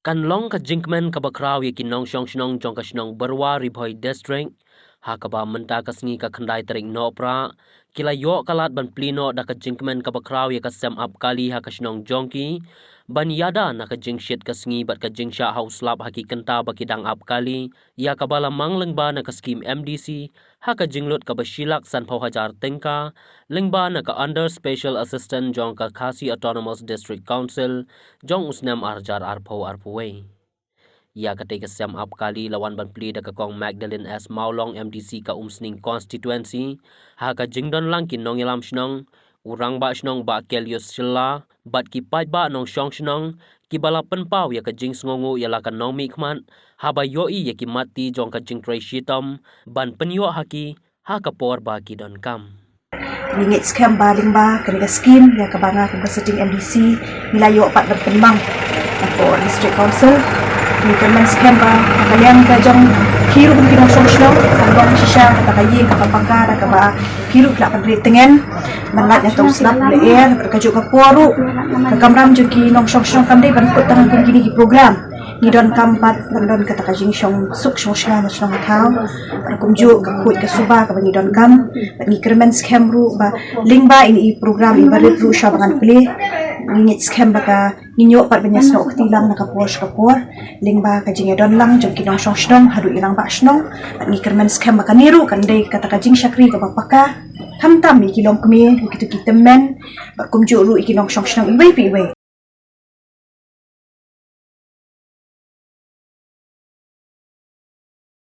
Kan long ka jinkmen ka bakraw ye kinong shong shnong jong ka shnong berwa ribhoi district ha ka ba menta ka sngi ka khandai tarik no pra kila yo kalat ban plino da ka jinkmen ka bakraw ye ka sem up kali ha ka shnong jongki ban yada na ka jingshit ka sngi bat ka jingsha house lab ha ki kanta ba kidang up kali ya ka bala mangleng ba na ka scheme MDC ha ka jinglut ka bashilak san phau hajar tengka lengba na ka under special assistant jong ka Khasi Autonomous District Council jong usnam arjar arpho arpuwe ya ketika sem up kali lawan ban pli da ka kong Magdalene S Maulong MDC ka umsning constituency ha ka jingdon langkin nong yalam shnong urang ba shnong ba kelius shilla bat ki pai ba nong shong shnong ki bala penpau ya ka jing sngongu ya la ka nong mi khman ha ba yoi ya ki mati jong ka jing trai shitam ban penyo haki ha ka por ba ki don kam Ningit scam baling ba kaniga scheme ya kabanga kung setting MDC nilayo pat berkembang ako district council ni kemen scam ba kalian ka jong hiru pun kinong sosyo kalong sisya kata kayi kapapangka da kaba hiru kla padri tengen mangat ya tong slap leer berkajuk ka poru kamram juki nong sosyo kamde ban put tangan kun gini program ni don kampat don kata kajing syong suk sosyo na syong thau kumju ka khut ka suba ka ni don kam ni kemen scam ru ba link ba ini program ibarat ru syabangan play ngit scam baka ninyo pat banya sno ktilang nakapor kapor lingba kajing don lang jong kinong song hadu irang ba snong ni kermen scam baka niru kandai kata kajing syakri ka bapaka tam mi kilom kemi kitu kitemen kumju ru ikinong song ibai pi ibai